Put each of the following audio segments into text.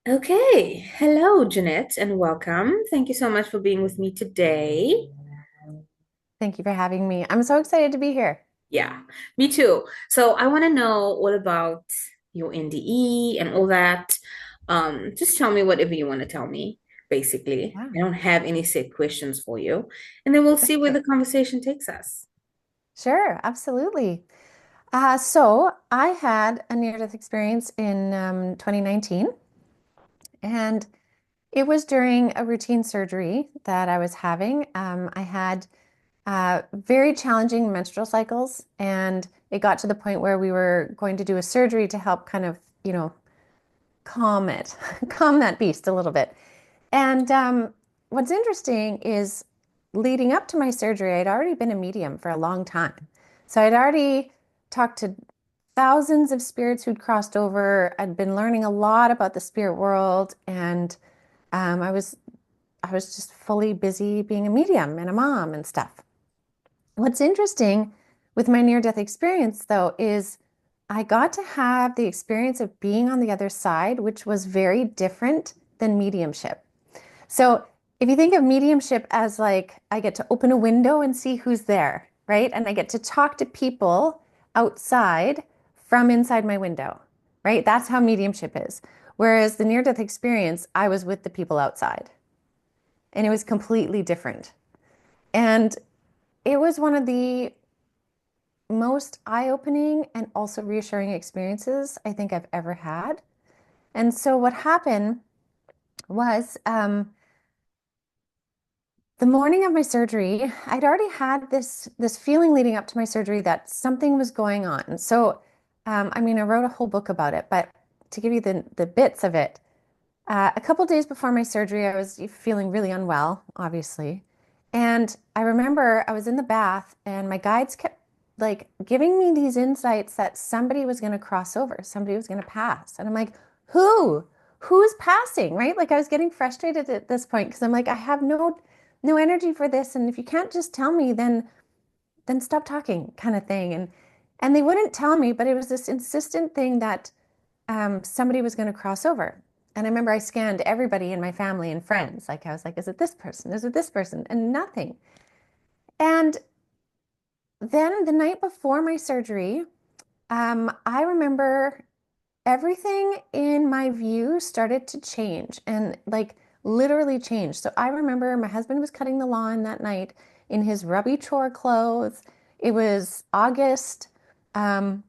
Okay. Hello, Jeanette, and welcome. Thank you so much for being with me today. Thank you for having me. I'm so excited to be here. Yeah, me too. So I want to know all about your NDE and all that. Just tell me whatever you want to tell me, basically. Yeah. I don't have any set questions for you. And then we'll see where Okay. the conversation takes us. Sure, absolutely. So I had a near-death experience in 2019, and it was during a routine surgery that I was having. I had very challenging menstrual cycles, and it got to the point where we were going to do a surgery to help kind of, calm it, calm that beast a little bit. And what's interesting is leading up to my surgery, I'd already been a medium for a long time. So I'd already talked to thousands of spirits who'd crossed over. I'd been learning a lot about the spirit world, and um, I was I was just fully busy being a medium and a mom and stuff. What's interesting with my near-death experience, though, is I got to have the experience of being on the other side, which was very different than mediumship. So if you think of mediumship as like I get to open a window and see who's there, right? And I get to talk to people outside from inside my window, right? That's how mediumship is. Whereas the near death experience, I was with the people outside and it was completely different. And it was one of the most eye-opening and also reassuring experiences I think I've ever had. And so what happened was the morning of my surgery, I'd already had this feeling leading up to my surgery that something was going on. So, I wrote a whole book about it, but to give you the bits of it, a couple days before my surgery, I was feeling really unwell, obviously, and I remember I was in the bath, and my guides kept like giving me these insights that somebody was going to cross over, somebody was going to pass, and I'm like, who? Who's passing, right? Like I was getting frustrated at this point because I'm like, I have no energy for this, and if you can't just tell me, then stop talking, kind of thing. And they wouldn't tell me, but it was this insistent thing that somebody was going to cross over. And I remember I scanned everybody in my family and friends. Like I was like, is it this person? Is it this person? And nothing. And then the night before my surgery, I remember everything in my view started to change and like literally change. So I remember my husband was cutting the lawn that night in his rubby chore clothes. It was August. Um,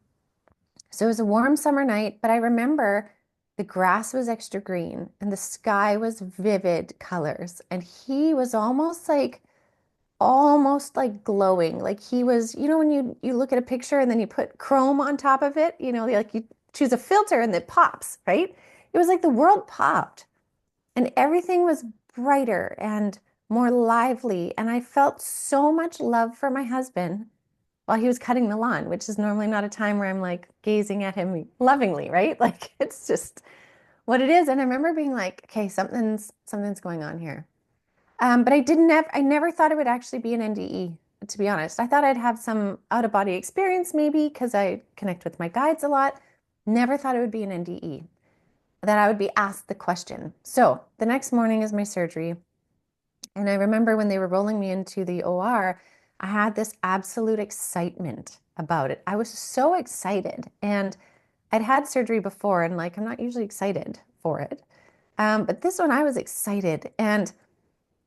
so it was a warm summer night, but I remember the grass was extra green and the sky was vivid colors. And he was almost like glowing. Like he was, when you look at a picture and then you put chrome on top of it, like you choose a filter and it pops, right? It was like the world popped and everything was brighter and more lively. And I felt so much love for my husband while he was cutting the lawn, which is normally not a time where I'm like gazing at him lovingly, right? Like it's just what it is. And I remember being like, okay, something's going on here. But I never thought it would actually be an NDE, to be honest. I thought I'd have some out of body experience maybe because I connect with my guides a lot. Never thought it would be an NDE, that I would be asked the question. So the next morning is my surgery. And I remember when they were rolling me into the OR, I had this absolute excitement about it. I was so excited. And I'd had surgery before, and like, I'm not usually excited for it. But this one, I was excited. And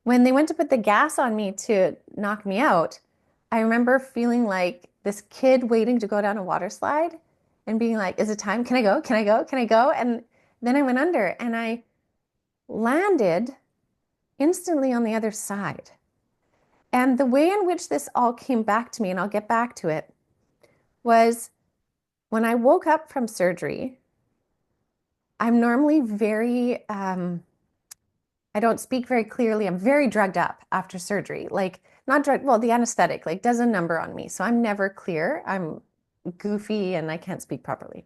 when they went to put the gas on me to knock me out, I remember feeling like this kid waiting to go down a water slide and being like, is it time? Can I go? Can I go? Can I go? And then I went under and I landed instantly on the other side. And the way in which this all came back to me, and I'll get back to it, was when I woke up from surgery. I'm normally I don't speak very clearly. I'm very drugged up after surgery. Like, not drugged, well, the anesthetic like does a number on me. So I'm never clear. I'm goofy and I can't speak properly.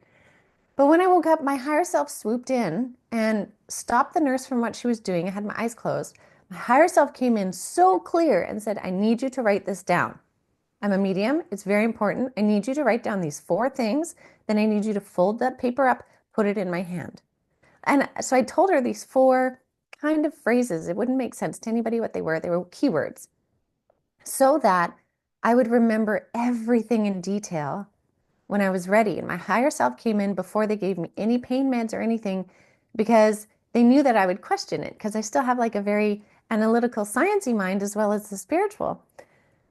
But when I woke up, my higher self swooped in and stopped the nurse from what she was doing. I had my eyes closed. My higher self came in so clear and said, I need you to write this down. I'm a medium. It's very important. I need you to write down these four things. Then I need you to fold that paper up, put it in my hand. And so I told her these four kind of phrases. It wouldn't make sense to anybody what they were. They were keywords so that I would remember everything in detail when I was ready. And my higher self came in before they gave me any pain meds or anything because they knew that I would question it because I still have like a very analytical, sciencey mind as well as the spiritual.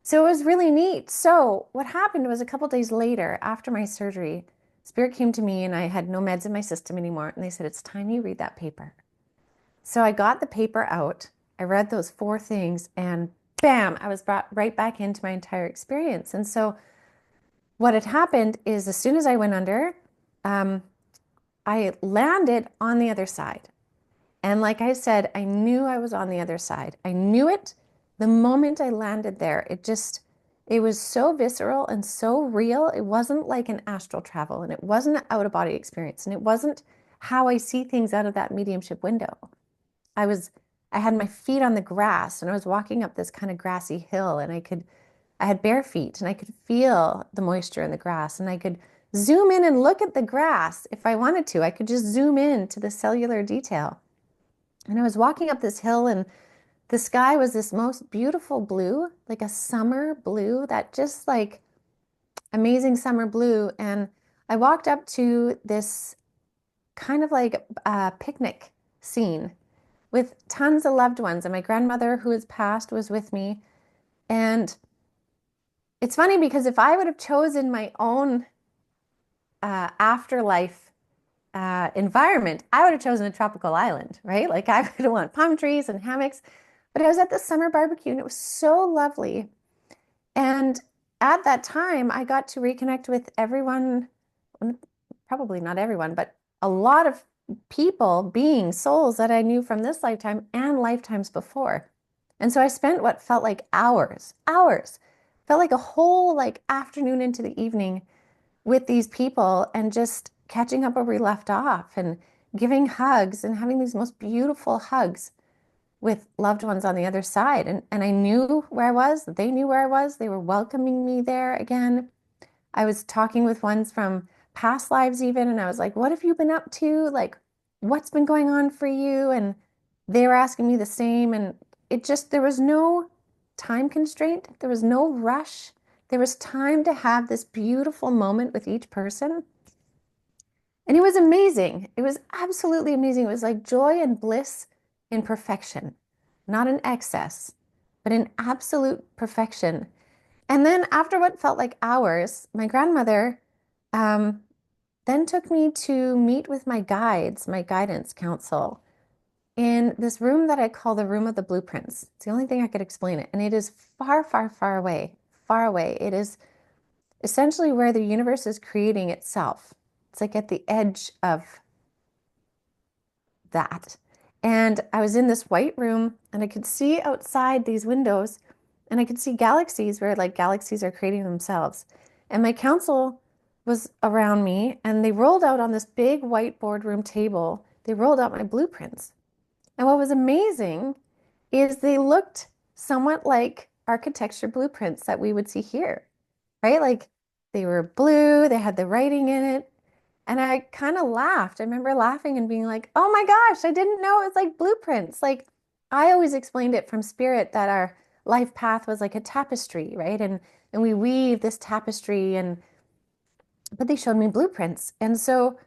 So it was really neat. So what happened was a couple days later, after my surgery, Spirit came to me and I had no meds in my system anymore. And they said, it's time you read that paper. So I got the paper out. I read those four things and bam, I was brought right back into my entire experience. And so what had happened is as soon as I went under, um, I landed on the other side. And like I said, I knew I was on the other side. I knew it the moment I landed there. It was so visceral and so real. It wasn't like an astral travel and it wasn't an out of body experience and it wasn't how I see things out of that mediumship window. I was, I had my feet on the grass and I was walking up this kind of grassy hill and I had bare feet and I could feel the moisture in the grass and I could zoom in and look at the grass if I wanted to. I could just zoom in to the cellular detail. And I was walking up this hill and the sky was this most beautiful blue, like a summer blue, that just like amazing summer blue. And I walked up to this kind of like a picnic scene with tons of loved ones. And my grandmother, who has passed, was with me. And it's funny because if I would have chosen my own afterlife environment, I would have chosen a tropical island, right? Like I would have wanted palm trees and hammocks. But I was at the summer barbecue and it was so lovely. And at that time, I got to reconnect with everyone, probably not everyone, but a lot of people, beings, souls that I knew from this lifetime and lifetimes before. And so I spent what felt like hours, felt like a whole like afternoon into the evening with these people and just catching up where we left off and giving hugs and having these most beautiful hugs with loved ones on the other side. And I knew where I was, they knew where I was. They were welcoming me there again. I was talking with ones from past lives even, and I was like, what have you been up to? Like, what's been going on for you? And they were asking me the same. And there was no time constraint. There was no rush. There was time to have this beautiful moment with each person. And it was amazing. It was absolutely amazing. It was like joy and bliss in perfection, not in excess, but in absolute perfection. And then after what felt like hours, my grandmother um, then took me to meet with my guides, my guidance council, in this room that I call the room of the blueprints. It's the only thing I could explain it. And it is far, far, far away, far away. It is essentially where the universe is creating itself. It's like at the edge of that. And I was in this white room and I could see outside these windows and I could see galaxies where like galaxies are creating themselves. And my council was around me and they rolled out on this big white boardroom table, they rolled out my blueprints. And what was amazing is they looked somewhat like architecture blueprints that we would see here, right? Like they were blue, they had the writing in it. And I kind of laughed. I remember laughing and being like, oh my gosh, I didn't know it was like blueprints. Like I always explained it from spirit that our life path was like a tapestry, right? And we weave this tapestry and but they showed me blueprints. And so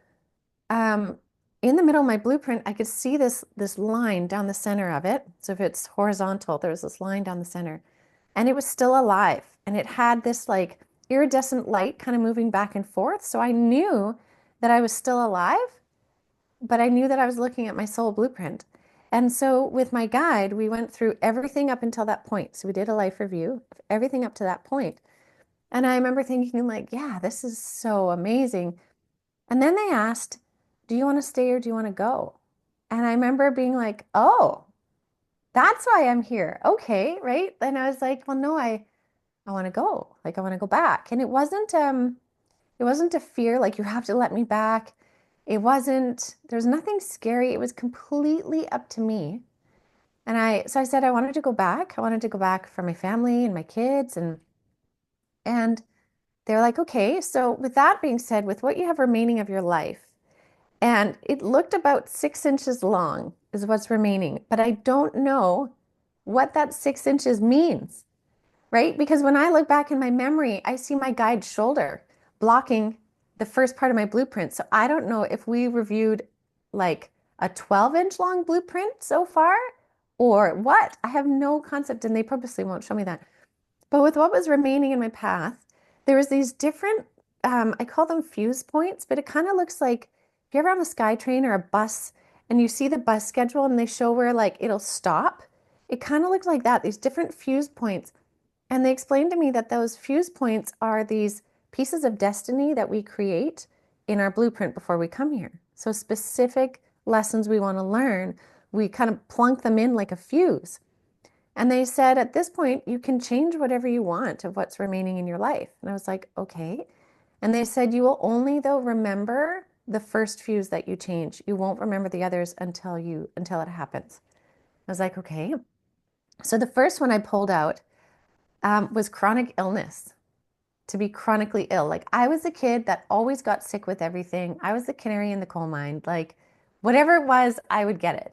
um in the middle of my blueprint, I could see this line down the center of it. So if it's horizontal, there was this line down the center. And it was still alive. And it had this like iridescent light kind of moving back and forth. So I knew that I was still alive, but I knew that I was looking at my soul blueprint. And so with my guide, we went through everything up until that point. So we did a life review of everything up to that point. And I remember thinking like, yeah, this is so amazing. And then they asked, do you want to stay or do you want to go? And I remember being like, oh, that's why I'm here. Okay, right? And I was like, well, no, I want to go. Like I want to go back. And it wasn't a fear like you have to let me back. It wasn't, there's nothing scary. It was completely up to me. And so I said I wanted to go back. I wanted to go back for my family and my kids and they're like, "Okay, so with that being said, with what you have remaining of your life, And it looked about 6 inches long, is what's remaining. But I don't know what that 6 inches means, right? Because when I look back in my memory, I see my guide's shoulder blocking the first part of my blueprint. So I don't know if we reviewed like a 12-inch long blueprint so far or what. I have no concept, and they purposely won't show me that. But with what was remaining in my path, there was these different, I call them fuse points, but it kind of looks like if you're ever on a SkyTrain or a bus and you see the bus schedule and they show where like it'll stop, it kind of looks like that, these different fuse points. And they explained to me that those fuse points are these pieces of destiny that we create in our blueprint before we come here. So specific lessons we want to learn, we kind of plunk them in like a fuse. And they said, at this point, you can change whatever you want of what's remaining in your life. And I was like, okay. And they said, you will only, though, remember the first fuse that you change. You won't remember the others until it happens. I was like, okay. So the first one I pulled out was chronic illness, to be chronically ill. Like I was a kid that always got sick with everything. I was the canary in the coal mine. Like whatever it was, I would get it.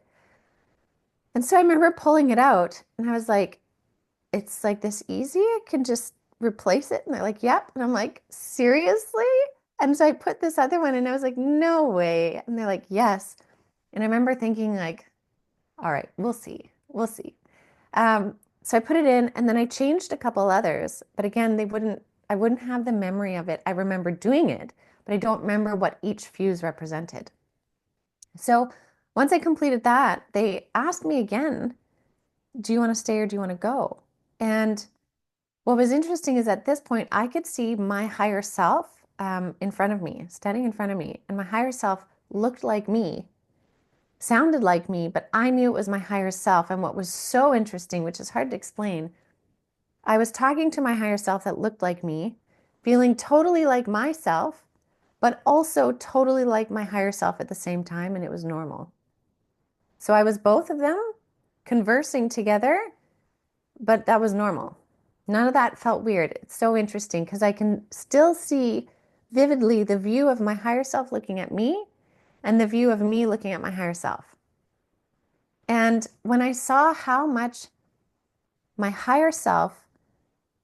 And so I remember pulling it out and I was like, it's like this easy. I can just replace it. And they're like, yep. And I'm like, seriously? And so I put this other one and I was like, no way. And they're like, yes. And I remember thinking like, all right, we'll see. We'll see. So I put it in and then I changed a couple others, but again, I wouldn't have the memory of it. I remember doing it, but I don't remember what each fuse represented. So once I completed that, they asked me again, do you want to stay or do you want to go? And what was interesting is at this point, I could see my higher self in front of me, standing in front of me, and my higher self looked like me, sounded like me, but I knew it was my higher self. And what was so interesting, which is hard to explain, I was talking to my higher self that looked like me, feeling totally like myself, but also totally like my higher self at the same time, and it was normal. So I was both of them conversing together, but that was normal. None of that felt weird. It's so interesting because I can still see vividly the view of my higher self looking at me and the view of me looking at my higher self. And when I saw how much my higher self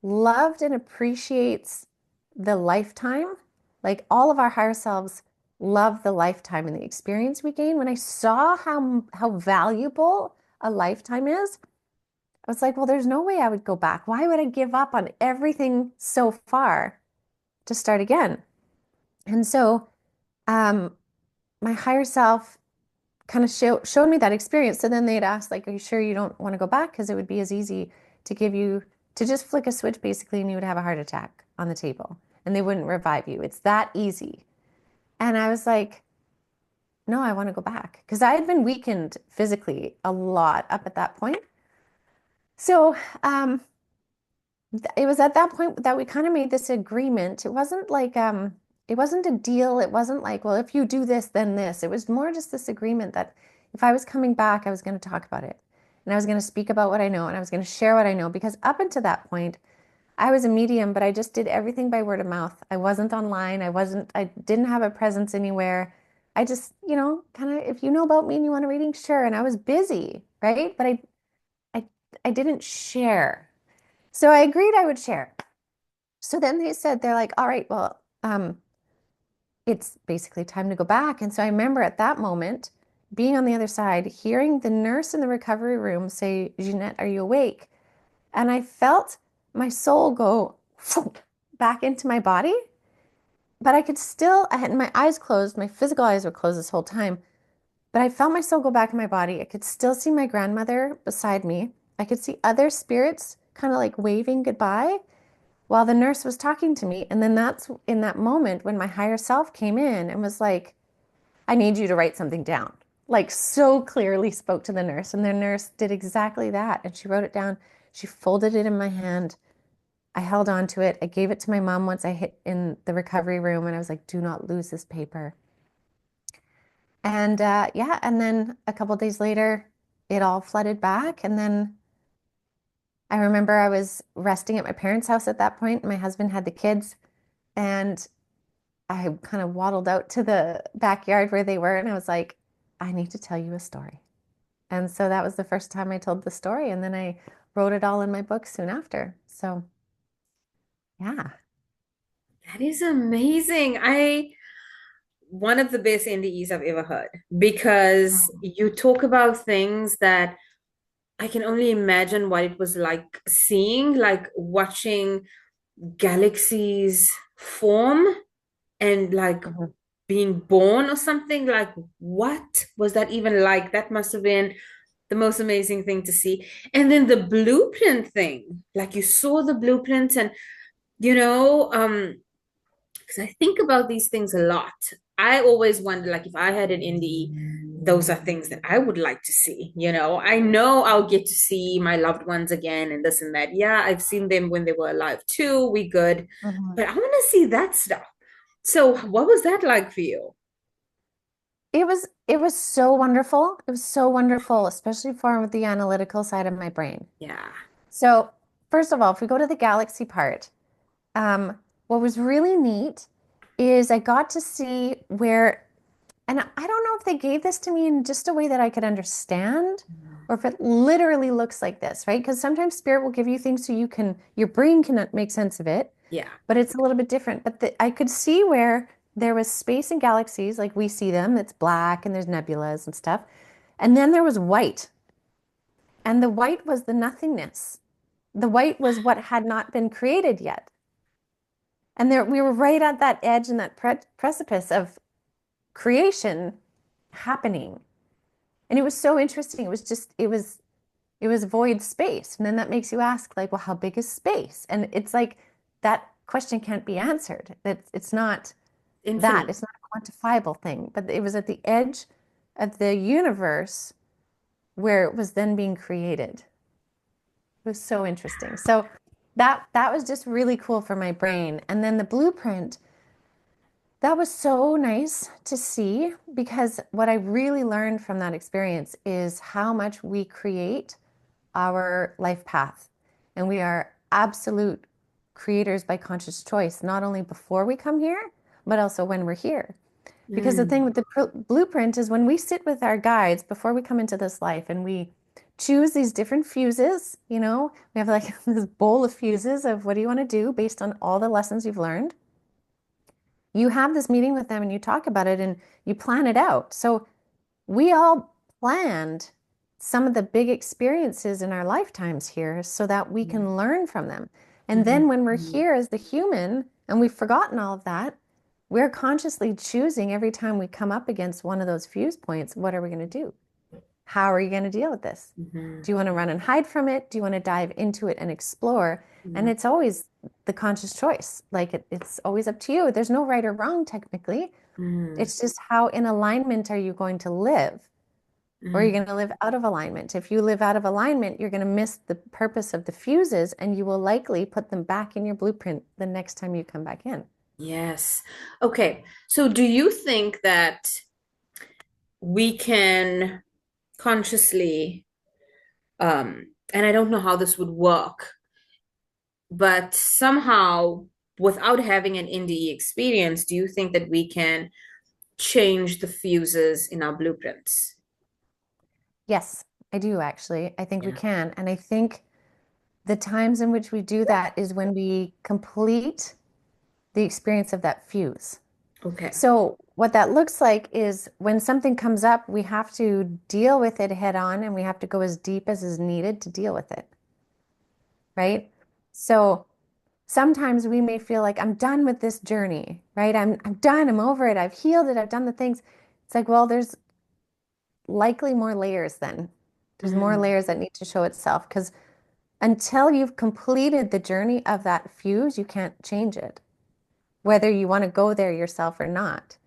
loved and appreciates the lifetime, like all of our higher selves love the lifetime and the experience we gain. When I saw how valuable a lifetime is, I was like, well, there's no way I would go back. Why would I give up on everything so far to start again? And so um, my higher self kind of showed me that experience. So then they'd ask, like, are you sure you don't want to go back? Because it would be as easy to give you, to just flick a switch basically, and you would have a heart attack on the table and they wouldn't revive you. It's that easy. And I was like, no, I want to go back because I had been weakened physically a lot up at that point. So it was at that point that we kind of made this agreement. It wasn't like it wasn't a deal. It wasn't like, well, if you do this, then this. It was more just this agreement that if I was coming back, I was going to talk about it. And I was going to speak about what I know and I was going to share what I know because up until that point, I was a medium, but I just did everything by word of mouth. I wasn't online. I didn't have a presence anywhere. I just, kind of, if you know about me and you want a reading, sure. And I was busy, right? But I, I didn't share. So I agreed I would share. So then they said, they're like, all right, well, it's basically time to go back. And so I remember at that moment being on the other side, hearing the nurse in the recovery room say, Ginette, are you awake? And I felt my soul go back into my body, but I had my eyes closed. My physical eyes were closed this whole time, but I felt my soul go back in my body. I could still see my grandmother beside me. I could see other spirits kind of like waving goodbye while the nurse was talking to me. And then that's in that moment when my higher self came in and was like, I need you to write something down. Like so clearly spoke to the nurse. And the nurse did exactly that. And she wrote it down. She folded it in my hand. I held on to it. I gave it to my mom once I hit in the recovery room. And I was like, do not lose this paper. And yeah, and then a couple days later, it all flooded back. And then I remember I was resting at my parents' house at that point. My husband had the kids. And I kind of waddled out to the backyard where they were, and I was like, I need to tell you a story. And so that was the first time I told the story, and then I wrote it all in my book soon after. So yeah. That is amazing. I one of the best NDEs I've ever heard because you talk about things that I can only imagine what it was like seeing, like watching galaxies form and like Mhm. being born or something. Like, what was that even like? That must have been the most amazing thing to see. And then the blueprint thing, like you saw the blueprint and you know, because I think about these things a lot. I always wonder, like, if I had an NDE, those are things that I would like to see. You know, I know I'll get to see my loved ones again and this and that. Yeah, I've seen them when they were alive too. We good. Mhm. But I want to see that stuff. So, what was that like for you? It was so wonderful. It was so wonderful, especially for the analytical side of my brain. Yeah. So, first of all, if we go to the galaxy part, what was really neat is I got to see where, and I don't know if they gave this to me in just a way that I could understand, or if it literally looks like this, right? Because sometimes spirit will give you things so your brain can make sense of it, Yeah. but it's a little bit different. But I could see where there was space and galaxies, like we see them. It's black and there's nebulas and stuff. And then there was white, and the white was the nothingness. The white was what had not been created yet. And there, we were right at that edge and that precipice of creation happening. And it was so interesting. It was void space. And then that makes you ask, like, well, how big is space? And it's like that question can't be answered. It's not that. Infinite. It's not a quantifiable thing. But it was at the edge of the universe where it was then being created. It was so interesting. So that was just really cool for my brain. And then the blueprint, that was so nice to see because what I really learned from that experience is how much we create our life path. And we are absolute creators by conscious choice, not only before we come here, but also when we're here. Because the thing Mm. with the blueprint is when we sit with our guides before we come into this life and we choose these different fuses, we have like this bowl of fuses of what do you want to do based on all the lessons you've learned. You have this meeting with them and you talk about it and you plan it out. So we all planned some of the big experiences in our lifetimes here so that we can learn from them. And then when we're Mhm. here as the human and we've forgotten all of that, we're consciously choosing every time we come up against one of those fuse points, what are we going to do? How are you going to deal with this? Mhm. Do you want to run and hide from it? Do you want to dive into it and explore? And it's always the conscious choice. Like it's always up to you. There's no right or wrong technically. Mhm. It's just how in alignment are you going to live? Or are you Mhm. going to live out of alignment? If you live out of alignment, you're going to miss the purpose of the fuses and you will likely put them back in your blueprint the next time you come back in. Yes. Okay. So do you think that we can consciously, and I don't know how this would work, but somehow without having an NDE experience, do you think that we can change the fuses in our blueprints? Yes, I do actually. I think we Yeah. can. And I think the times in which we do that is when we complete the experience of that fuse. Okay. So, what that looks like is when something comes up, we have to deal with it head on and we have to go as deep as is needed to deal with it, right? So, sometimes we may feel like I'm done with this journey, right? I'm done, I'm over it, I've healed it, I've done the things. It's like, well, there's likely more layers then. There's more Mm. layers that need to show itself because until you've completed the journey of that fuse, you can't change it, whether you want to go there yourself or not,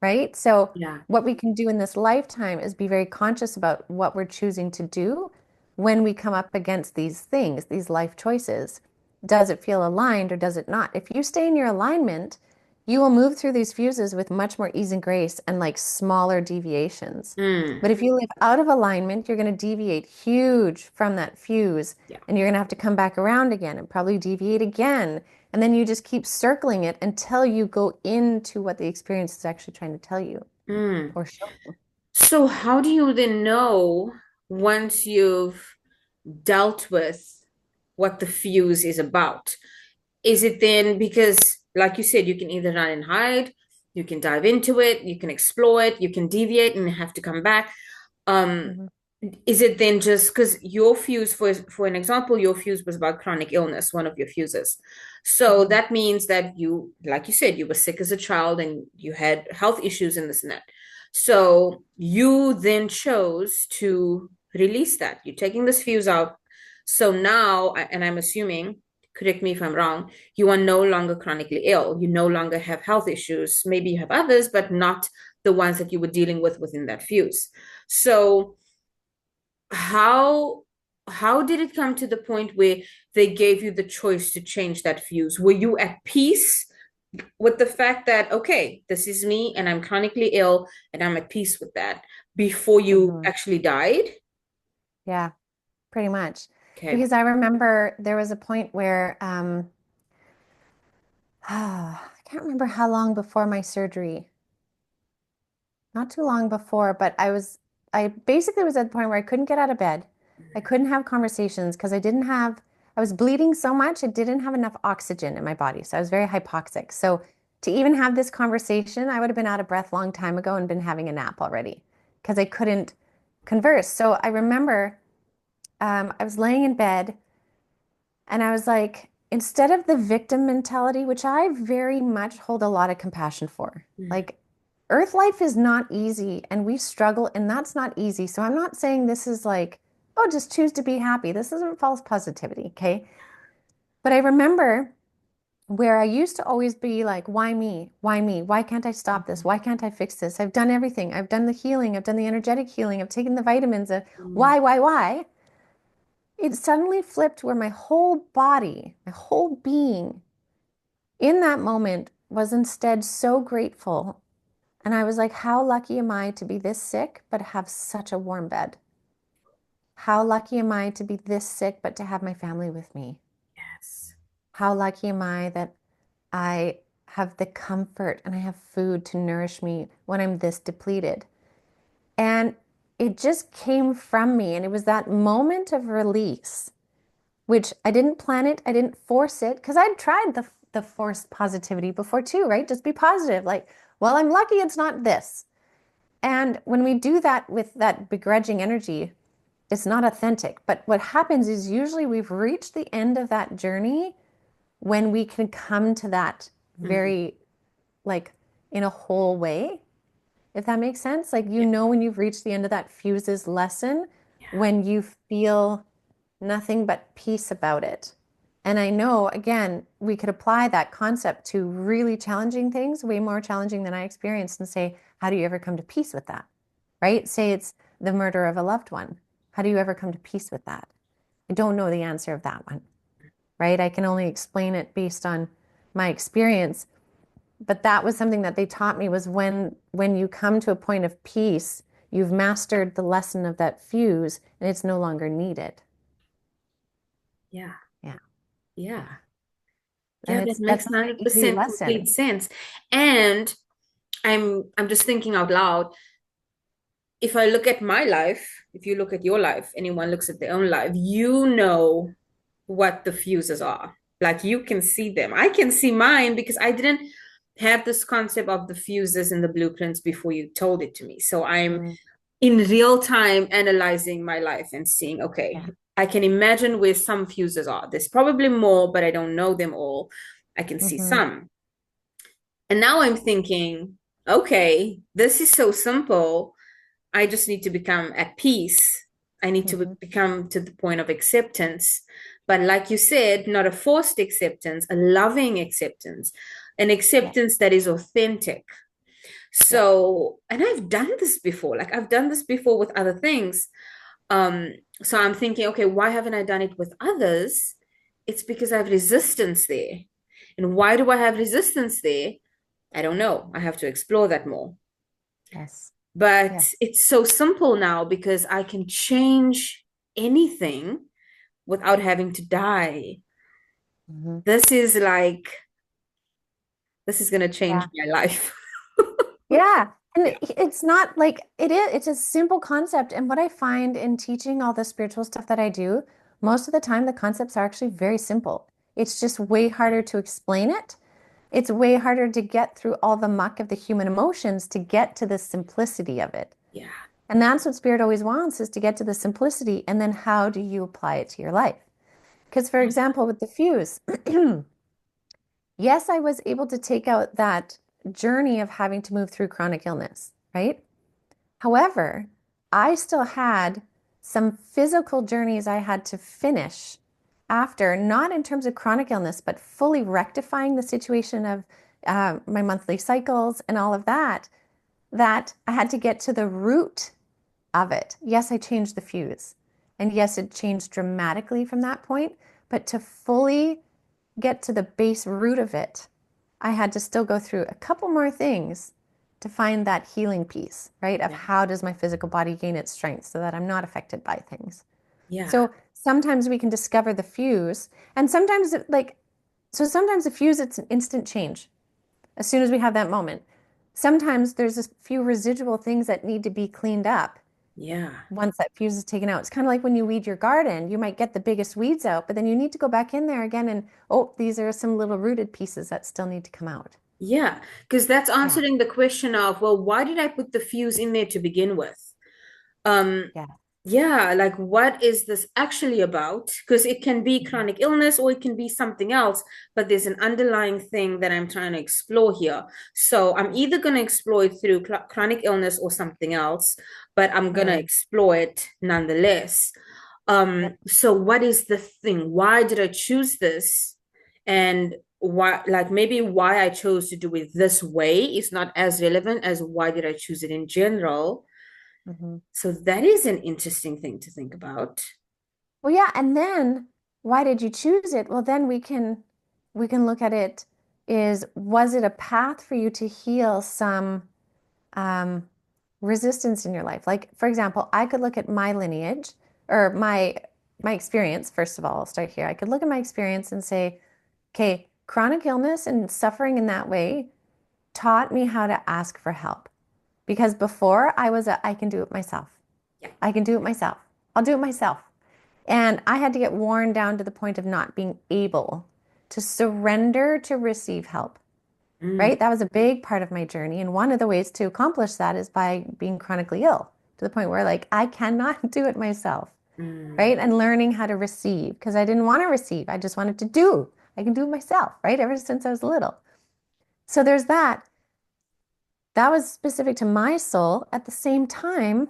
right? So, Yeah. what we can do in this lifetime is be very conscious about what we're choosing to do when we come up against these things, these life choices. Does it feel aligned or does it not? If you stay in your alignment, you will move through these fuses with much more ease and grace and like smaller deviations. Mm. But if you live out of alignment, you're going to deviate huge from that fuse Yeah. and you're going to have to come back around again and probably deviate again. And then you just keep circling it until you go into what the experience is actually trying to tell you Mm. or show you. So how do you then know once you've dealt with what the fuse is about? Is it then because, like you said, you can either run and hide, you can dive into it, you can explore it, you can deviate and have to come back. Um, Mhm. is it then just because your fuse, for an example, your fuse was about chronic illness, one of your fuses. So Mhm. that means that you, like you said, you were sick as a child and you had health issues and this and that. So you then chose to release that. You're taking this fuse out. So now, and I'm assuming, correct me if I'm wrong, you are no longer chronically ill. You no longer have health issues. Maybe you have others, but not the ones that you were dealing with within that fuse. So how how did it come to the point where they gave you the choice to change that fuse? Were you at peace with the fact that, okay, this is me and I'm chronically ill and I'm at peace with that before you Mhm. actually died? Yeah, pretty much. Okay. Because I remember there was a point where I can't remember how long before my surgery, not too long before, but I basically was at the point where I couldn't get out of bed. I couldn't have conversations because I was bleeding so much, I didn't have enough oxygen in my body. So I was very hypoxic. So to even have this conversation, I would have been out of breath a long time ago and been having a nap already because I couldn't converse. So I remember I was laying in bed and I was like, instead of the victim mentality, which I very much hold a lot of compassion for, Mm, like Earth life is not easy and we struggle and that's not easy. So I'm not saying this is like, oh, just choose to be happy. This isn't false positivity, okay? But I remember where I used to always be like, why me? Why me? Why can't I stop this? Why can't I fix this? I've done everything. I've done the healing. I've done the energetic healing. I've taken the vitamins. mm, Why? It suddenly flipped where my whole body, my whole being in that moment was instead so grateful. And I was like, how lucky am I to be this sick, but have such a warm bed? How lucky am I to be this sick, but to have my family with me? yes. How lucky am I that I have the comfort and I have food to nourish me when I'm this depleted? And it just came from me. And it was that moment of release which I didn't plan it, I didn't force it because I'd tried the forced positivity before too, right? Just be positive. Like, well, I'm lucky it's not this. And when we do that with that begrudging energy, it's not authentic. But what happens is usually we've reached the end of that journey when we can come to that Mhm. very like in a whole way, if that makes sense. Like you Yeah. know when you've reached the end of that fuses lesson, Yeah. when you feel nothing but peace about it. And I know, again, we could apply that concept to really challenging things, way more challenging than I experienced, and say, how do you ever come to peace with that? Right? Say it's the murder of a loved one. How do you ever come to peace with that? I don't know the answer of that one, right? I can only explain it based on my experience. But that was something that they taught me was when you come to a point of peace, you've mastered the lesson of that fuse and it's no longer needed. Yeah. Yeah. Yeah. And Yeah, that that's makes not an easy 100% complete lesson. sense. And I'm just thinking out loud, if I look at my life, if you look at your life, anyone looks at their own life, you know what the fuses are. Like you can see them. I can see mine because I didn't have this concept of the fuses and the blueprints before you told it to me. So I'm Mm, in real time analyzing my life and seeing, okay, yeah. I can imagine where some fuses are. There's probably more, but I don't know them all. I can see Hmm. some. And now I'm thinking, okay, this is so simple. I just need to become at peace. I need to Hmm. become to the point of acceptance. But like you said, not a forced acceptance, a loving acceptance, an Yeah. acceptance that is authentic. Yeah. So, and I've done this before, like I've done this before with other things. Um, so I'm thinking, okay, why haven't I done it with others? It's because I have resistance there. And why do I have resistance there? I don't know. I have to explore that more. Yes. But Yes. it's so simple now because I can change anything without having to die. Mhm. this is like, this is going to change Yeah. my life. Yeah. And Yeah. it's not like it is, it's a simple concept. And what I find in teaching all the spiritual stuff that I do, most of the time the concepts are actually very simple. It's just way harder to explain it. It's way harder to get through all the muck of the human emotions to get to the simplicity of it. Yeah. And that's what spirit always wants is to get to the simplicity. And then how do you apply it to your life? Because, for example, with the fuse, yes, I was able to take out that journey of having to move through chronic illness, right? However, I still had some physical journeys I had to finish after, not in terms of chronic illness, but fully rectifying the situation of my monthly cycles and all of that, that I had to get to the root of it. Yes, I changed the fuse. And yes, it changed dramatically from that point. But to fully get to the base root of it, I had to still go through a couple more things to find that healing piece, right? Of Yeah. how does my physical body gain its strength so that I'm not affected by things. Yeah. So sometimes we can discover the fuse, and sometimes sometimes the fuse, it's an instant change as soon as we have that moment. Sometimes there's a few residual things that need to be cleaned up Yeah. once that fuse is taken out. It's kind of like when you weed your garden, you might get the biggest weeds out, but then you need to go back in there again and, oh, these are some little rooted pieces that still need to come out. Yeah. Because that's Yeah. answering the question of, well, why did I put the fuse in there to begin with? Um, Yeah. yeah, like what is this actually about? Because it can be Mhm. chronic illness or it can be something else, but there's an underlying thing that I'm trying to explore here. So I'm either going to explore it through chronic illness or something else, but I'm going to Mhm. explore it nonetheless. Yep. So what is the thing? Why did I choose this? And why, like maybe why I chose to do it this way is not as relevant as why did I choose it in general. Mhm. So that is an interesting thing to think about. Well, yeah, and then why did you choose it? Well, then we can look at it is was it a path for you to heal some um, resistance in your life? Like, for example, I could look at my lineage or my experience. First of all, I'll start here. I could look at my experience and say, okay, chronic illness and suffering in that way taught me how to ask for help. Because before I was I can do it myself. Yeah. I can do it myself. I'll do it myself. And I had to get worn down to the point of not being able to surrender to receive help, Mm, right? That was a big part of my journey. And one of the ways to accomplish that is by being chronically ill to the point where, like, I cannot do it myself, mm, right? And learning how to receive because I didn't want to receive. I just wanted to do. I can do it myself, right? Ever since I was little. So there's that. That was specific to my soul. At the same time,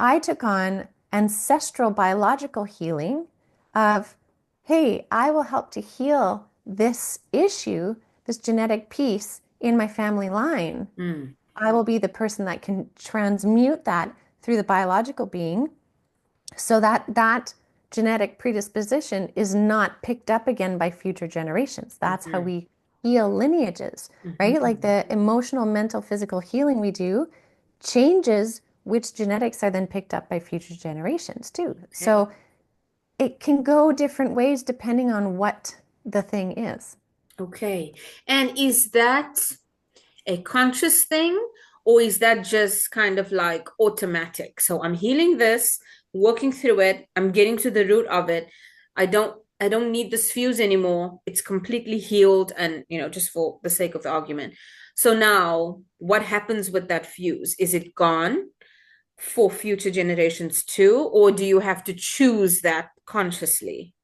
I took on ancestral biological healing of, hey, I will help to heal this issue, this genetic piece in my family line. mm, I will be the person that can transmute that through the biological being so that that genetic predisposition is not picked up again by future generations. That's how mhm, we heal lineages, right? Like mhm. the emotional, mental, physical healing we do changes which genetics are then picked up by future generations too. Okay. So it can go different ways depending on what the thing is. Okay. And is that a conscious thing, or is that just kind of like automatic? So I'm healing this, working through it, I'm getting to the root of it. I don't need this fuse anymore. It's completely healed and, just for the sake of the argument. So now what happens with that fuse? Is it gone for future generations too, or do you have to choose that consciously?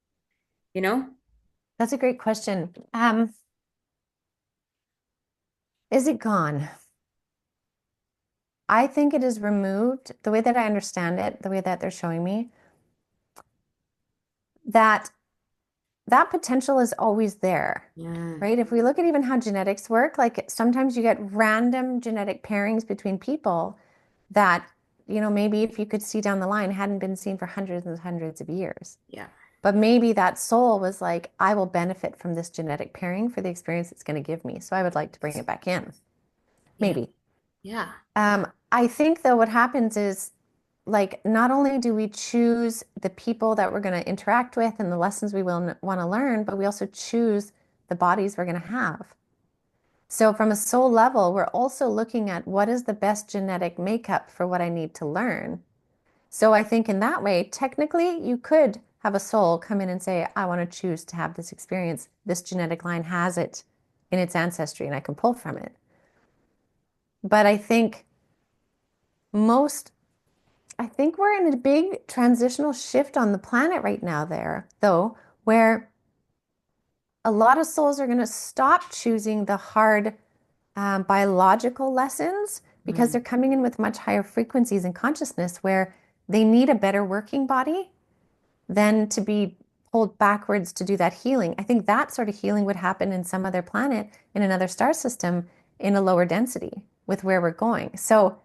You know? That's a great question. Is it gone? I think it is removed, the way that I understand it, the way that they're showing me, that that potential is always there, Yeah. right? If we look at even how genetics work, like sometimes you get random genetic pairings between people that, maybe if you could see down the line, hadn't been seen for hundreds and hundreds of years. Yeah. But maybe that soul was like, I will benefit from this genetic pairing for the experience it's going to give me. So I would like to bring it back in. Yeah. Maybe. Yeah. I think though what happens is like not only do we choose the people that we're going to interact with and the lessons we will want to learn, but we also choose the bodies we're going to have. So from a soul level, we're also looking at what is the best genetic makeup for what I need to learn. So I think in that way, technically, you could have a soul come in and say, I want to choose to have this experience. This genetic line has it in its ancestry, and I can pull from it. But most, I think we're in a big transitional shift on the planet right now, there, though, where a lot of souls are going to stop choosing the hard biological lessons because they're Mm. coming in with much higher frequencies and consciousness where they need a better working body than to be pulled backwards to do that healing. I think that sort of healing would happen in some other planet, in another star system, in a lower density with where we're going. So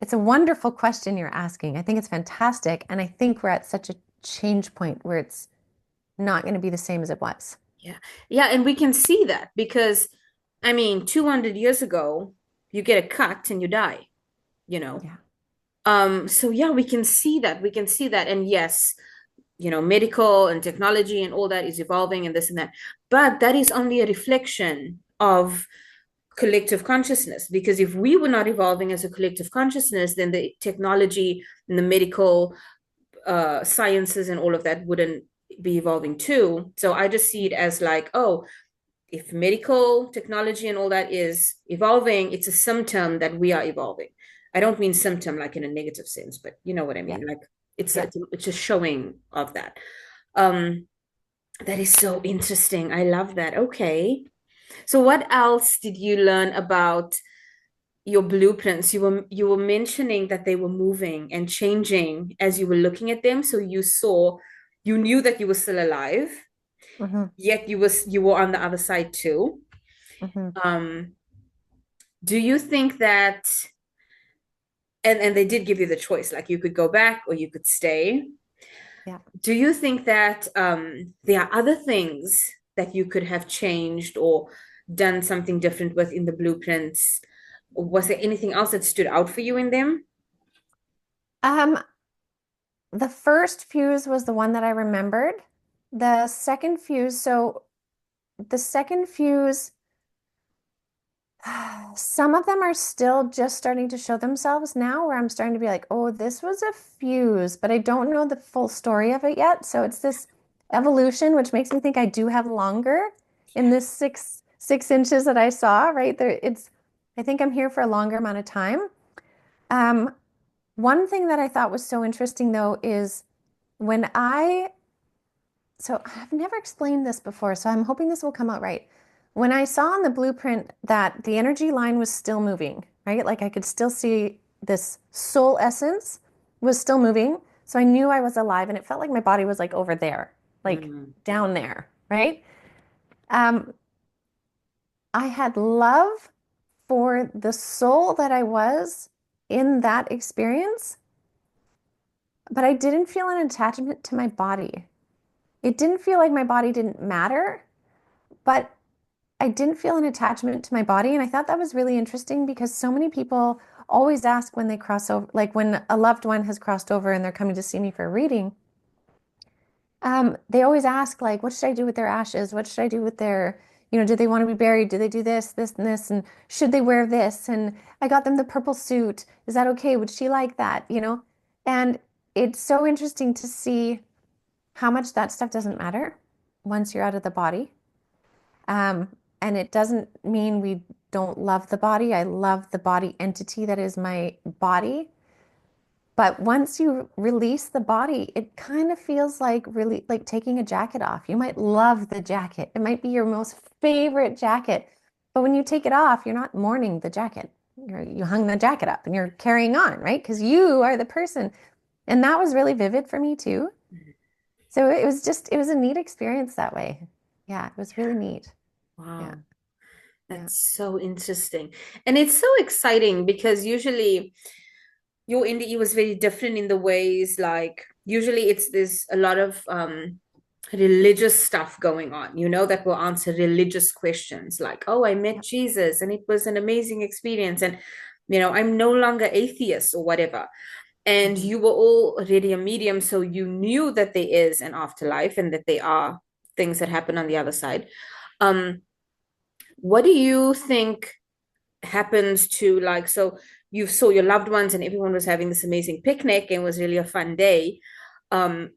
it's a wonderful question you're asking. I think it's fantastic. And I think we're at such a change point where it's not going to be the same as it was. Yeah. Yeah, and we can see that because I mean, 200 years ago, you get a cut and you die, you know. Yeah. So yeah, we can see that. We can see that. And yes, medical and technology and all that is evolving and this and that. But that is only a reflection of collective consciousness. Because if we were not evolving as a collective consciousness, then the technology and the medical sciences and all of that wouldn't be evolving too. So I just see it as like, oh, if medical technology and all that is evolving, it's a symptom that we are evolving. I don't mean symptom like in a negative sense, but you know what I Yeah. mean. Like it's a, Yeah. it's a, it's a showing of that. Um, that is so interesting. I love that. Okay. So what else did you learn about your blueprints? You were mentioning that they were moving and changing as you were looking at them. So you knew that you were still alive, Hmm. yet you were on the other side too. Hmm. Um, do you think that and they did give you the choice, like you could go back or you could stay. Yeah. Do you think that there are other things that you could have changed or done something different with in the blueprints? Or was there anything else that stood out for you in them? Um, the first fuse was the one that I remembered. The second fuse, so the second fuse, some of them are still just starting to show themselves now, where I'm starting to be like, oh, this was a fuse, but I don't know the full story of it yet. So it's this evolution, which makes me think I do have longer in this six inches that I saw, right there. I think I'm here for a longer amount of time. Um, One thing that I thought was so interesting though is when so I've never explained this before, so I'm hoping this will come out right. When I saw on the blueprint that the energy line was still moving, right? Like I could still see this soul essence was still moving. So I knew I was alive and it felt like my body was like over there, like Mm, down there, right? Um, I had love for the soul that I was in that experience, but I didn't feel an attachment to my body. It didn't feel like my body didn't matter, but I didn't feel an attachment to my body. And I thought that was really interesting because so many people always ask when they cross over, like when a loved one has crossed over and they're coming to see me for a reading, they always ask, like, what should I do with their ashes? What should I do with their, do they want to be buried? Do they do this, this, and this? And should they wear this? And I got them the purple suit. Is that okay? Would she like that? And it's so interesting to see how much that stuff doesn't matter once you're out of the body. Um, and it doesn't mean we don't love the body. I love the body entity that is my body. But once you release the body, it kind of feels like really like taking a jacket off. You might love the jacket. It might be your most favorite jacket. But when you take it off, you're not mourning the jacket. You hung the jacket up and you're carrying on, right? Because you are the person. And that was really vivid for me too. So it was a neat experience that way. Yeah, it was really neat. Yeah. wow, Yeah. that's so interesting. And it's so exciting because usually your NDE was very different in the ways like usually there's a lot of religious stuff going on, that will answer religious questions like, oh, I met Yeah. Jesus and it was an amazing experience. And, I'm no longer atheist or whatever. and Mhm. you were already a medium, so you knew that there is an afterlife and that there are things that happen on the other side. Um, what do you think happens to, like, so you saw your loved ones and everyone was having this amazing picnic and it was really a fun day.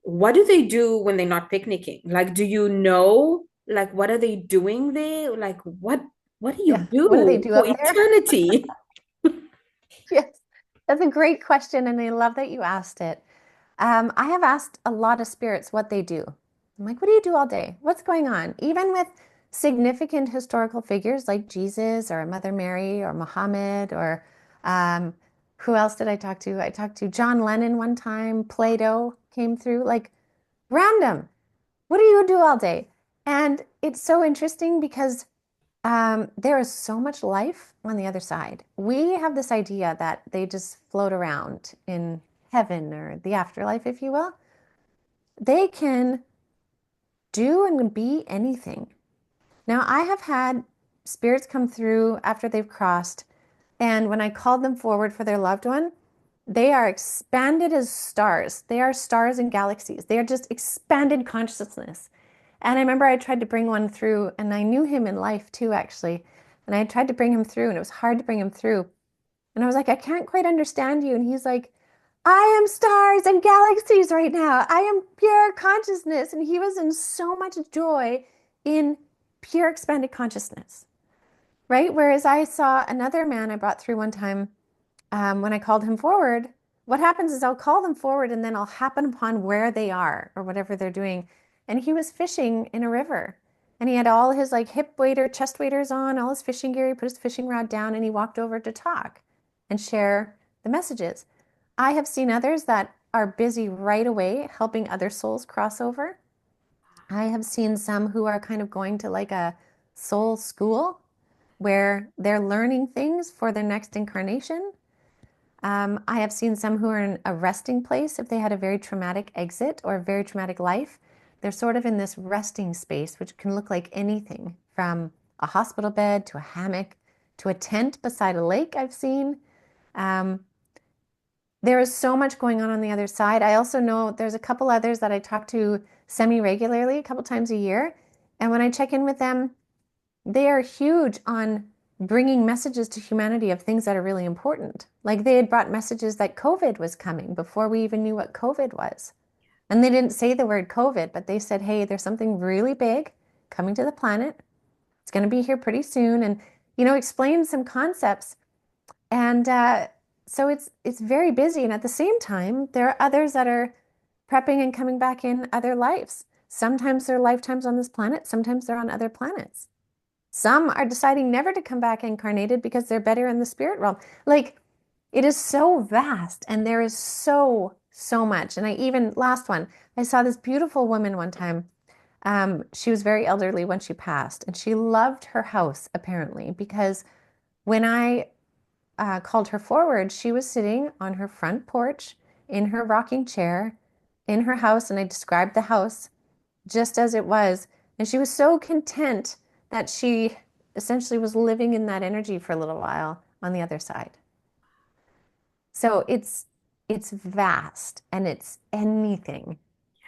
What do they do when they're not picnicking? Like, do you know, like, what are they doing there? Like, what do you Yeah. What do they do do for up there? eternity? Yes, that's a great question, and I love that you asked it. I have asked a lot of spirits what they do. I'm like, what do you do all day? What's going on? Even with significant historical figures like Jesus or Mother Mary or Muhammad or um, who else did I talk to? I talked to John Lennon one time. Plato came through, like random. What do you do all day? And it's so interesting because there is so much life on the other side. We have this idea that they just float around in heaven or the afterlife, if you will. They can do and be anything. Now, I have had spirits come through after they've crossed, and when I called them forward for their loved one, they are expanded as stars. They are stars and galaxies. They are just expanded consciousness. And I remember I tried to bring one through, and I knew him in life too, actually. And I tried to bring him through, and it was hard to bring him through. And I was like, I can't quite understand you. And he's like, I am stars and galaxies right now. I am pure consciousness. And he was in so much joy in pure expanded consciousness, right? Whereas I saw another man I brought through one time when I called him forward. What happens is I'll call them forward and then I'll happen upon where they are or whatever they're doing. And he was fishing in a river and he had all his like hip waiter, chest waders on, all his fishing gear. He put his fishing rod down and he walked over to talk and share the messages. I have seen others that are busy right away helping other souls cross over. I have seen some who are kind of going to like a soul school where they're learning things for their next incarnation. I have seen some who are in a resting place if they had a very traumatic exit or a very traumatic life. They're sort of in this resting space, which can look like anything from a hospital bed to a hammock to a tent beside a lake, I've seen. Um, there is so much going on the other side. I also know there's a couple others that I talk to semi-regularly, a couple times a year. And when I check in with them, they are huge on bringing messages to humanity of things that are really important. Like they had brought messages that COVID was coming before we even knew what COVID was. And they didn't say the word COVID, but they said, hey, there's something really big coming to the planet. It's going to be here pretty soon. And, explain some concepts. And so it's very busy. And at the same time, there are others that are prepping and coming back in other lives. Sometimes they're lifetimes on this planet, sometimes they're on other planets. Some are deciding never to come back incarnated because they're better in the spirit realm. Like it is so vast and there is so, so much. And I even, last one, I saw this beautiful woman one time. She was very elderly when she passed and she loved her house apparently because when I called her forward, she was sitting on her front porch in her rocking chair in her house. And I described the house just as it was. And she was so content that she essentially was living in that energy for a little while on the other side. So it's vast and it's anything,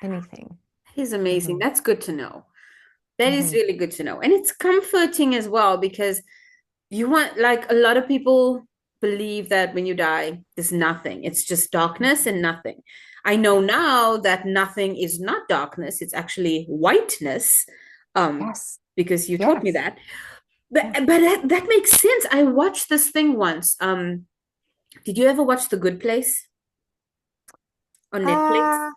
anything. He's amazing. Hmm. That's good to know. That is Hmm. really good to know. And it's comforting as well because you want, like, a lot of people believe that when you die, there's nothing. It's just darkness and nothing. I know now that nothing is not darkness, it's actually whiteness. Yes, Because you taught me yes, that. But yes. that makes sense. I watched this thing once. Did you ever watch The Good Place on Netflix? Uh,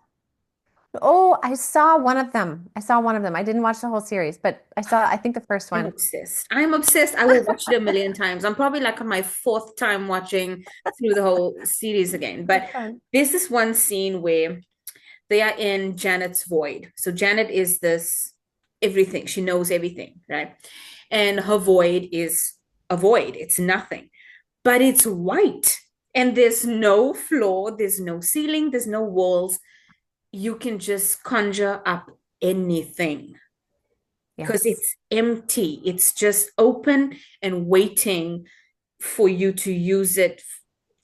oh, I saw one of them. I saw one of them. I didn't watch the whole series, but I think the first I'm one. obsessed. I'm obsessed. I will watch it a million times. I'm probably like on my fourth time watching through the whole series again. So But fun. there's this one scene where they are in Janet's void. So Janet is this everything. She knows everything, right? And her void is a void. It's nothing, but it's white. And there's no floor, there's no ceiling, there's no walls. You can just conjure up anything because Yes. it's empty. It's just open and waiting for you to use it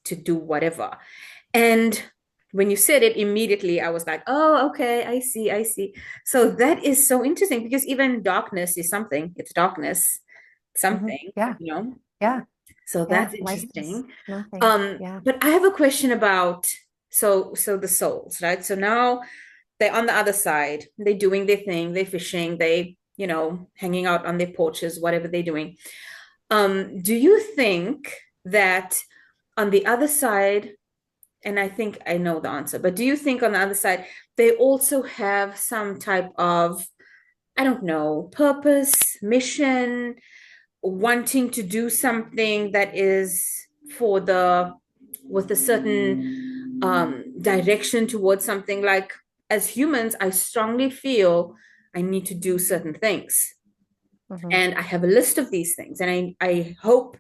to do whatever. And when you said it immediately, I was like, oh, okay, I see, I see. So that is so interesting because even darkness is something, it's darkness, something, Yeah. you know? Yeah. So Yeah. that's Light is interesting. nothing. Yeah. But I have a question about so the souls, right? So now they're on the other side, they're doing their thing, they're fishing, they, hanging out on their porches, whatever they're doing. Do you think that on the other side, and I think I know the answer, but do you think on the other side, they also have some type of, I don't know, purpose, mission, wanting to do something that is for with a certain direction towards something like, as humans, I strongly feel I need to do certain things. Hmm. And I have a list of these things. And I hope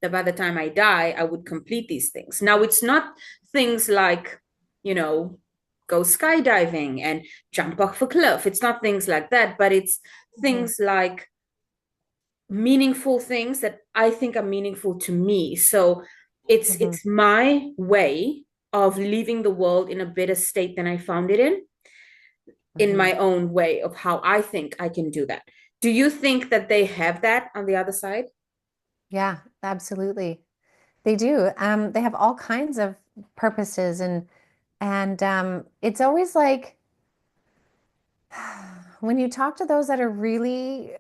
that by the time I die, I would complete these things. Now, it's not things like, you know, go skydiving and jump off a cliff. It's not things like that, but it's Hmm. things like meaningful things that I think are meaningful to me. So Hmm. it's my way of leaving the world in a better state than I found it in Hmm. my own way of how I think I can do that. Do you think that they have that on the other side? Yeah, absolutely. They do. They have all kinds of purposes and it's always like when you talk to those that are really,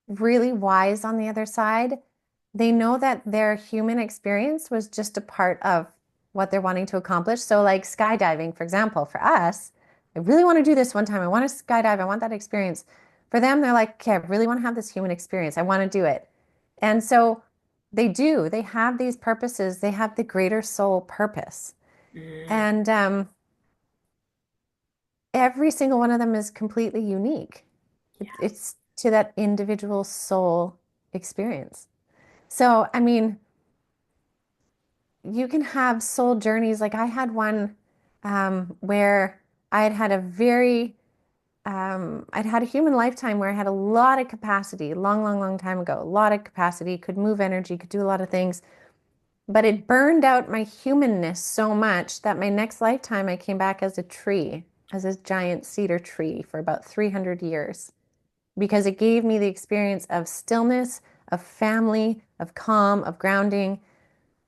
really wise on the other side, they know that their human experience was just a part of what they're wanting to accomplish. So, like skydiving, for example, for us, I really want to do this one time. I want to skydive. I want that experience. For them, they're like, okay, I really want to have this human experience. I want to do it. And so they do. They have these purposes. They have the greater soul purpose. Mm, And every single one of them is completely unique. yeah. It's to that individual soul experience. So, I mean, you can have soul journeys. Like I had one where I had had a very, I'd had a human lifetime where I had a lot of capacity, long, long, long time ago, a lot of capacity, could move energy, could do a lot of things. But it burned out my humanness so much that my next lifetime I came back as a tree, as a giant cedar tree for about 300 years because it gave me the experience of stillness, of family, of calm, of grounding.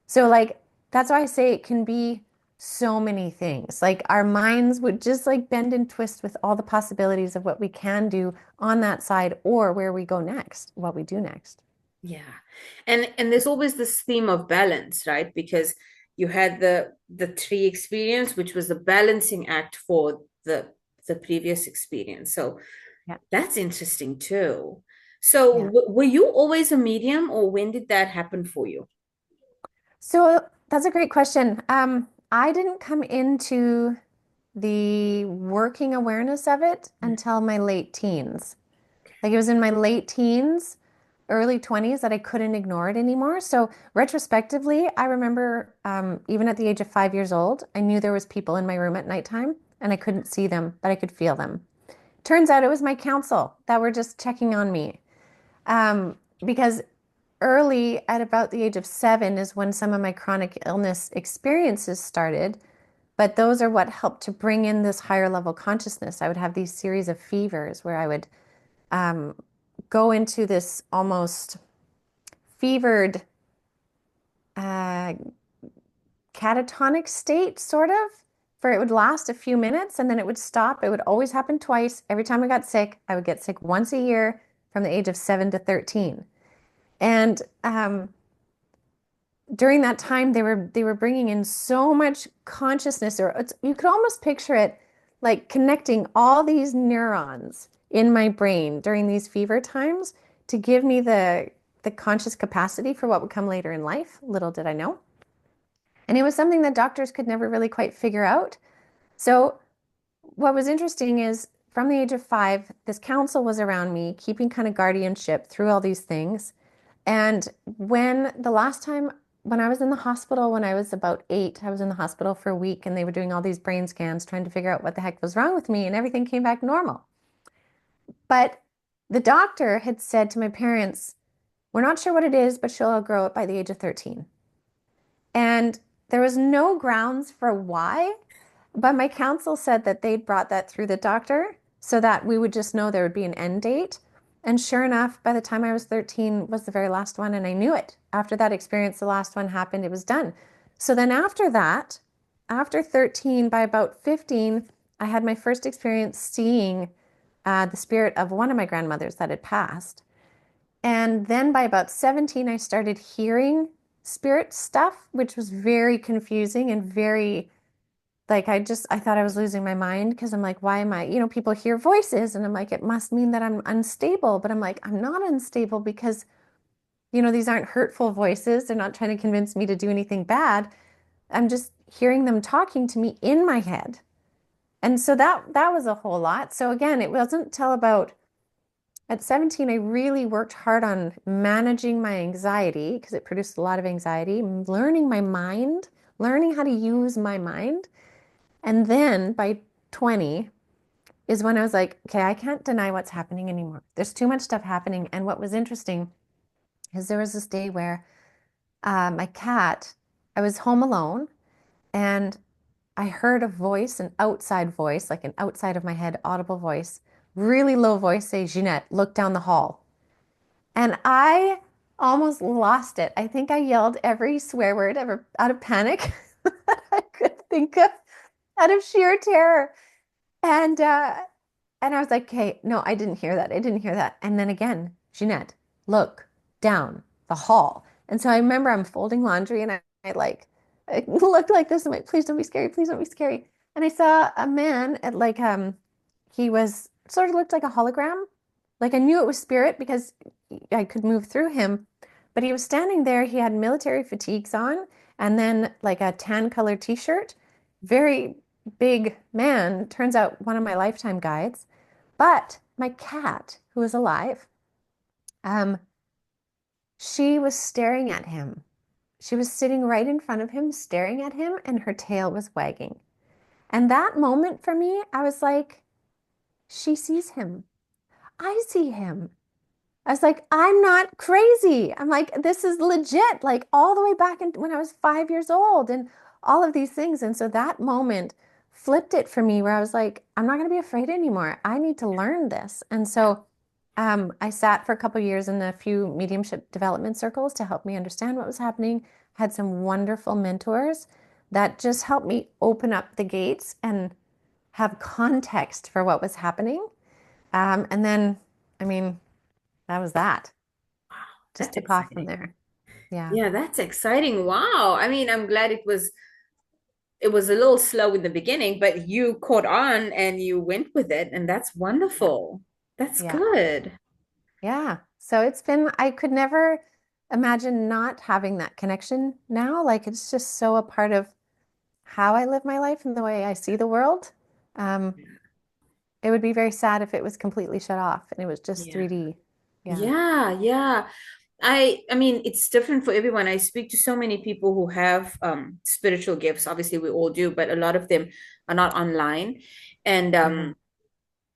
So, like, that's why I say it can be so many things. Like, our minds would just like bend and twist with all the possibilities of what we can do on that side or where we go next, what we do next. Yeah. And there's always this theme of balance, right? Because you had the tree experience, which was the balancing act for the previous experience. So Yeah. that's interesting too. So Yeah. were you always a medium, or when did that happen for you? So that's a great question. I didn't come into the working awareness of it until my late teens. Like it was in my late teens, early 20s that I couldn't ignore it anymore. So retrospectively, I remember even at the age of 5 years old, I knew there was people in my room at nighttime and I couldn't see them, but I could feel them. Turns out it was my counsel that were just checking on me. Because early at about the age of 7 is when some of my chronic illness experiences started. But those are what helped to bring in this higher level consciousness. I would have these series of fevers where I would um, go into this almost fevered uh, catatonic state, sort of, for it would last a few minutes and then it would stop. It would always happen twice. Every time I got sick, I would get sick once a year from the age of 7 to 13. And during that time, they were bringing in so much consciousness, or you could almost picture it like connecting all these neurons in my brain during these fever times to give me the conscious capacity for what would come later in life. Little did I know. And it was something that doctors could never really quite figure out. So what was interesting is from the age of 5, this council was around me, keeping kind of guardianship through all these things. And when the last time when I was in the hospital, when I was about 8, I was in the hospital for a week and they were doing all these brain scans trying to figure out what the heck was wrong with me, and everything came back normal. But the doctor had said to my parents, we're not sure what it is, but she'll outgrow it by the age of 13. And there was no grounds for why, but my counsel said that they'd brought that through the doctor so that we would just know there would be an end date. And sure enough, by the time I was 13 was the very last one, and I knew it. After that experience, the last one happened, it was done. So then after that, after 13, by about 15, I had my first experience seeing the spirit of one of my grandmothers that had passed. And then by about 17, I started hearing spirit stuff, which was very confusing and very like I thought I was losing my mind because I'm like, why am I, people hear voices and I'm like, it must mean that I'm unstable. But I'm like, I'm not unstable because, these aren't hurtful voices. They're not trying to convince me to do anything bad. I'm just hearing them talking to me in my head. And so that was a whole lot. So again, it wasn't till about at 17, I really worked hard on managing my anxiety because it produced a lot of anxiety, learning my mind, learning how to use my mind. And then by 20 is when I was like, okay, I can't deny what's happening anymore. There's too much stuff happening. And what was interesting is there was this day where my cat, I was home alone and I heard a voice, an outside voice, like an outside of my head, audible voice, really low voice say, Ginette, look down the hall. And I almost lost it. I think I yelled every swear word ever out of panic that I could think of out of sheer terror. And and I was like, okay, no, I didn't hear that. I didn't hear that. And then again, Ginette, look down the hall. And so I remember I'm folding laundry and I looked like this. I'm like, please don't be scary. Please don't be scary. And I saw a man at he was sort of looked like a hologram. Like I knew it was spirit because I could move through him. But he was standing there. He had military fatigues on and then like a tan colored t-shirt. Very big man, turns out one of my lifetime guides. But my cat, who is alive, um, she was staring at him. She was sitting right in front of him, staring at him, and her tail was wagging. And that moment for me, I was like, she sees him. I see him. I was like, I'm not crazy. I'm like, this is legit, like all the way back when I was 5 years old and all of these things. And so that moment flipped it for me where I was like, I'm not going to be afraid anymore. I need to learn this. And so I sat for a couple of years in a few mediumship development circles to help me understand what was happening. Had some wonderful mentors that just helped me open up the gates and have context for what was happening. And then, I mean, that was that. Just That's took off from exciting. there. Yeah. Yeah, that's exciting. Wow. I mean, I'm glad it was a little slow in the beginning, but you caught on and you went with it, and that's Yeah. wonderful. That's Yeah. good. Yeah. So it's been, I could never imagine not having that connection now. Like it's just so a part of how I live my life and the way I see the world. Um, it would be very sad if it was completely shut off and it was just Yeah. 3D. Yeah. Yeah, yeah. I mean, it's different for everyone. I speak to so many people who have spiritual gifts. Obviously, we all do, but a lot of them are not online. And Hmm.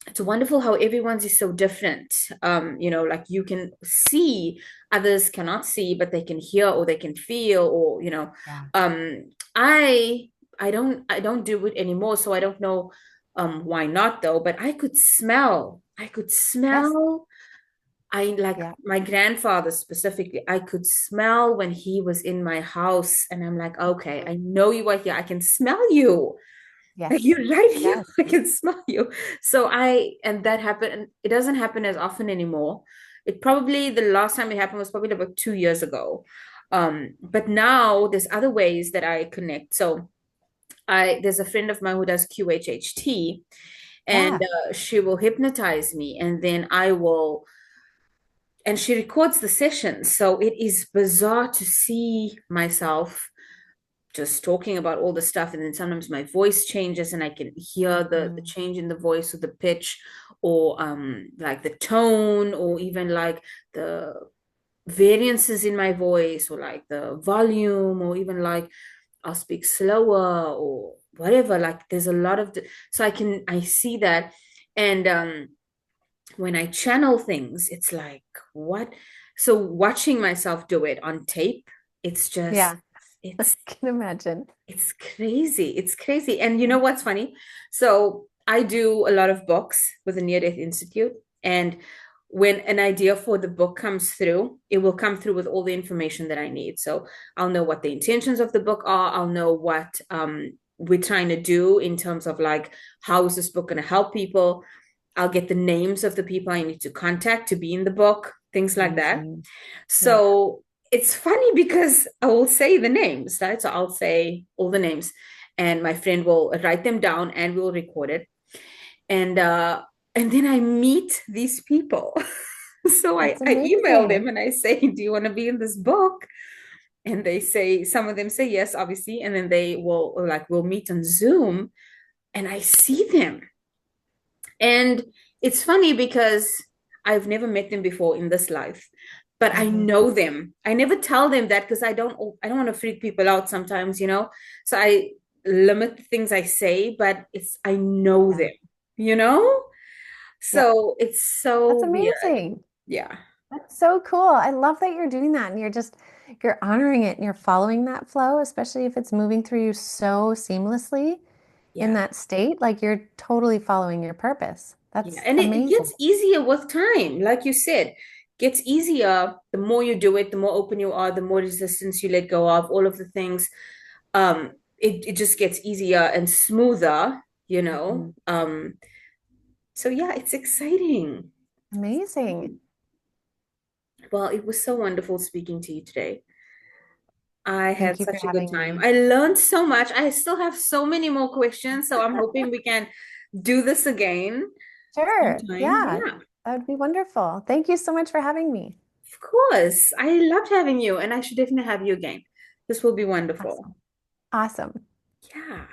it's wonderful how everyone's is so different. Like you can see, others cannot see, but they can hear or they can feel, or Yeah. um, I I don't do it anymore, so I don't know why not though, but I could smell. I could Yes. smell. I like Yeah. my grandfather specifically. I could smell when he was in my house, and I'm like, okay, I know you are here. I can smell you. Like Yes. you're right here. Yes. I can smell you. And that happened. And it doesn't happen as often anymore. It probably the last time it happened was probably about 2 years ago. But now there's other ways that I connect. So there's a friend of mine who does QHHT, and Yeah. she will hypnotize me, and then and she records the sessions. So it is bizarre to see myself just talking about all the stuff, and then sometimes my voice changes and I can hear the Hmm. change in the voice or the pitch, or like the tone, or even like the variances in my voice, or like the volume, or even like I'll speak slower or whatever. Like there's a lot of so I see that. And when I channel things, it's like, what? So watching myself do it on tape, it's just, Yeah. I It's can imagine. it's crazy. It's crazy. And you know what's funny? So I do a lot of books with the Near Death Institute. And when an idea for the book comes through, it will come through with all the information that I need. So I'll know what the intentions of the book are. I'll know what we're trying to do in terms of like, how is this book going to help people? I'll get the names of the people I need to contact to be in the book, things like that. Amazing. Yeah. So it's funny because I will say the names, right? So I'll say all the names, and my friend will write them down and we'll record it. And then I meet these people. So That's I email them amazing. and I say, "Do you want to be in this book?" And they say, some of them say yes, obviously, and then they will like we'll meet on Zoom, and I see them. And it's funny because I've never met them before in this life, but I Mhm. know them. I never tell them that because I don't want to freak people out sometimes. So I limit the things I say, but it's I know Yeah. them. Yeah. So it's That's so weird. amazing. Yeah. That's so cool. I love that you're doing that and you're honoring it and you're following that flow, especially if it's moving through you so seamlessly in Yeah. that state. Like you're totally following your purpose. Yeah. That's And it amazing. gets easier with time. Like you said, gets easier the more you do it, the more open you are, the more resistance you let go of, all of the things. It just gets easier and smoother, you know. Mhm. So yeah, it's exciting. Amazing. Well, it was so wonderful speaking to you today. I Thank had you for such a good having time. me. I learned so much. I still have so many more questions, so I'm hoping we can do this again Sure. sometime. Yeah, Yeah, that would be wonderful. Thank you so much for having me. of course. I loved having you, and I should definitely have you again. This will be wonderful. Awesome. Awesome. Yeah.